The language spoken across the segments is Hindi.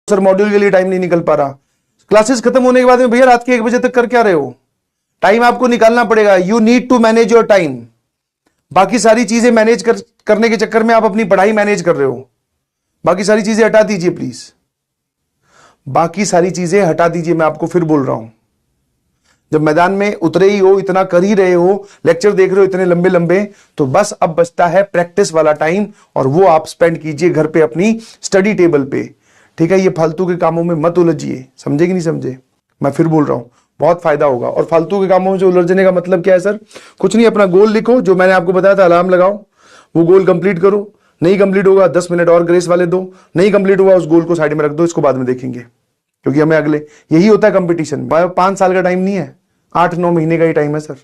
सर मॉड्यूल के लिए टाइम नहीं निकल पा रहा। क्लासेस खत्म होने के बाद में भैया रात के 1 बजे तक कर क्या रहे हो? टाइम आपको निकालना पड़ेगा। You need to manage your time. बाकी सारी चीजें मैनेज करने के चक्कर में आप अपनी पढ़ाई मैनेज कर रहे हो। बाकी सारी चीजें हटा दीजिए प्लीज, बाकी सारी चीजें हटा दीजिए। मैं आपको फिर बोल रहा हूं, जब मैदान में उतरे ही हो, इतना कर ही रहे हो, लेक्चर देख रहे हो इतने लंबे लंबे, तो बस अब बचता है प्रैक्टिस वाला टाइम, और वो आप स्पेंड कीजिए घर पे अपनी स्टडी टेबल पे। ठीक है, ये फालतू के कामों में मत उलझिए। समझे कि नहीं समझे? मैं फिर बोल रहा हूं, बहुत फायदा होगा। और फालतू के कामों में उलझने का मतलब क्या है सर? कुछ नहीं, अपना गोल लिखो, जो मैंने आपको बताया था अलार्म लगाओ, वो गोल कंप्लीट करो। नहीं कंप्लीट होगा 10 मिनट और ग्रेस वाले दो, नहीं कंप्लीट हुआ उस गोल को साइड में रख दो, इसको बाद में देखेंगे, क्योंकि हमें अगले, यही होता है कंपटीशन। 5 साल का टाइम नहीं है, 8-9 महीने का ही टाइम है सर।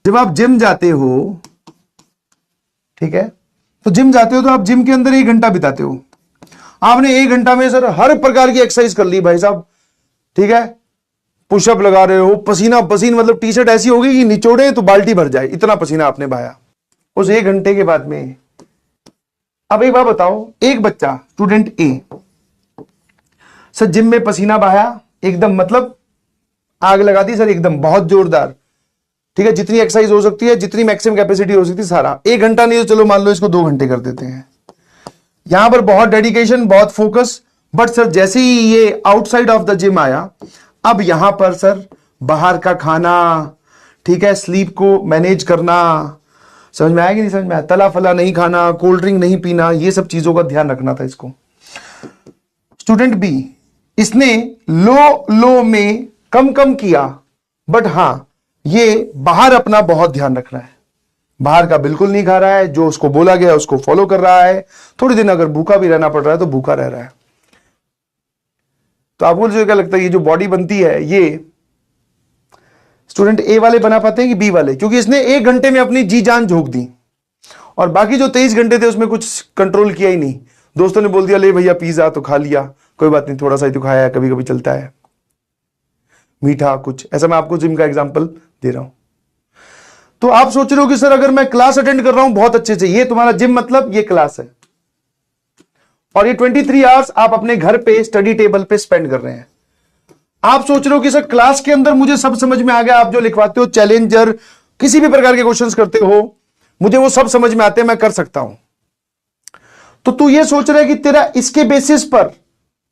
जब आप जिम जाते हो, ठीक है, तो जिम जाते हो तो आप जिम के अंदर 1 घंटा बिताते हो। आपने 1 घंटा में सर हर प्रकार की एक्सरसाइज कर ली भाई साहब, ठीक है, पुशअप लगा रहे हो, पसीना पसीन, मतलब टी शर्ट ऐसी होगी कि निचोड़े तो बाल्टी भर जाए, इतना पसीना आपने बहाया उस 1 घंटे के बाद में। अब एक बात बताओ, एक बच्चा स्टूडेंट ए सर जिम में पसीना बहाया एकदम, मतलब आग लगा दी सर एकदम, बहुत जोरदार, ठीक है, जितनी एक्सरसाइज हो सकती है, जितनी मैक्सिमम कैपेसिटी हो सकती है सारा, 1 घंटा नहीं तो चलो मान लो इसको 2 घंटे कर देते हैं। यहां पर बहुत डेडिकेशन, बहुत फोकस, बट सर जैसे ही ये आउटसाइड ऑफ द जिम आया, अब यहां पर सर बाहर का खाना, ठीक है, स्लीप को मैनेज करना, समझ में आया कि नहीं समझ में आया? तला फला नहीं खाना, कोल्ड ड्रिंक नहीं पीना, ये सब चीजों का ध्यान रखना था इसको। स्टूडेंट बी, इसने लो में कम किया, बट हां ये बाहर अपना बहुत ध्यान रख रहा है, बाहर का बिल्कुल नहीं खा रहा है, जो उसको बोला गया उसको फॉलो कर रहा है, थोड़ी दिन अगर भूखा भी रहना पड़ रहा है तो भूखा रह रहा है। तो आपको क्या लगता है ये जो बॉडी बनती है, ये स्टूडेंट ए वाले बना पाते हैं कि बी वाले? क्योंकि इसने 1 घंटे में अपनी जी जान झोंक दी, और बाकी जो 23 घंटे थे उसमें कुछ कंट्रोल किया ही नहीं। दोस्तों ने बोल दिया ले भैया पिज्जा, तो खा लिया, कोई बात नहीं, थोड़ा सा ही तो खाया है, कभी कभी चलता है, मीठा कुछ ऐसा। मैं आपको जिम का एग्जांपल दे रहा हूं। तो आप सोच रहे हो कि सर अगर मैं क्लास अटेंड कर रहा हूं बहुत अच्छे से, ये तुम्हारा जिम मतलब ये क्लास है, और ये 23 आवर्स आप अपने घर पे स्टडी टेबल पे स्पेंड कर रहे हैं। आप सोच रहे हो कि सर क्लास के अंदर मुझे सब समझ में आ गया, आप जो लिखवाते हो चैलेंजर, किसी भी प्रकार के क्वेश्चंस करते हो, मुझे वो सब समझ में आते हैं, मैं कर सकता हूं। तो तू ये सोच रहा है कि तेरा इसके बेसिस पर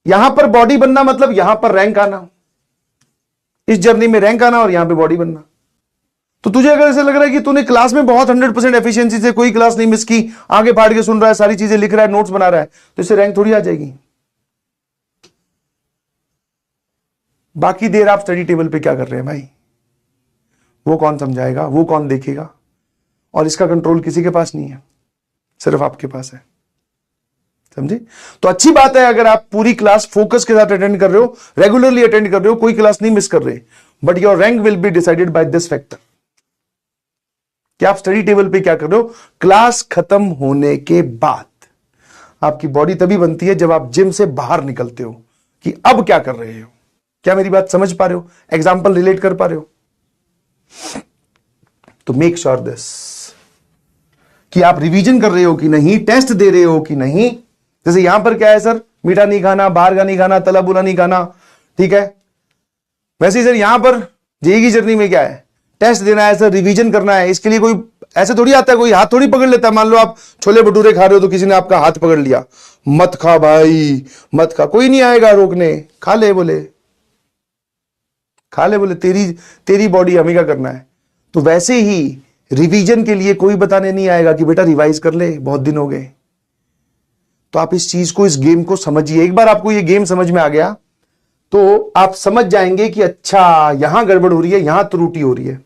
यहां पर बॉडी बनना मतलब यहां पर रैंक आना, इस जर्नी में रैंक आना और यहां पे बॉडी बनना। तो तुझे अगर ऐसा लग रहा है कि तूने क्लास में बहुत 100% एफिशिएंसी से कोई क्लास नहीं मिस की, आगे फाड़ के सुन रहा है, सारी चीजें लिख रहा है, नोट्स बना रहा है, तो इससे रैंक थोड़ी आ जाएगी। बाकी देर आप स्टडी टेबल पे क्या कर रहे हैं भाई? वो कौन समझाएगा, वो कौन देखेगा? और इसका कंट्रोल किसी के पास नहीं है, सिर्फ आपके पास है। समझे? तो अच्छी बात है अगर आप पूरी क्लास फोकस के साथ अटेंड कर रहे हो, रेगुलरली अटेंड कर रहे हो, कोई क्लास नहीं मिस कर रहे, but your rank will be decided by this factor कि आप स्टडी टेबल पे क्या कर रहे हो। क्लास खत्म होने के बाद आपकी बॉडी तभी बनती है जब आप जिम से बाहर निकलते हो कि अब क्या कर रहे हो। क्या मेरी बात समझ पा रहे हो? एग्जाम्पल रिलेट कर पा रहे हो? तो मेक श्योर दिस कि आप रिवीजन कर रहे हो कि नहीं, टेस्ट दे रहे हो कि नहीं। जैसे यहां पर क्या है सर, मीठा नहीं खाना, बाहर का नहीं खाना, तला बुला नहीं खाना, ठीक है। वैसे ही सर यहां पर जेईई की जर्नी में क्या है, टेस्ट देना है सर, रिवीजन करना है। इसके लिए कोई ऐसे थोड़ी आता है, कोई हाथ थोड़ी पकड़ लेता है। मान लो आप छोले भटूरे खा रहे हो तो किसी ने आपका हाथ पकड़ लिया, मत खा भाई मत खा, कोई नहीं आएगा रोकने, खा ले बोले, खा ले बोले, तेरी बॉडी हमें क्या करना है। तो वैसे ही रिवीजन के लिए कोई बताने नहीं आएगा कि बेटा रिवाइज कर ले, बहुत दिन हो गए। तो आप इस चीज को, इस गेम को समझिए। एक बार आपको ये गेम समझ में आ गया तो आप समझ जाएंगे कि अच्छा यहां गड़बड़ हो रही है, यहां त्रुटि हो रही है।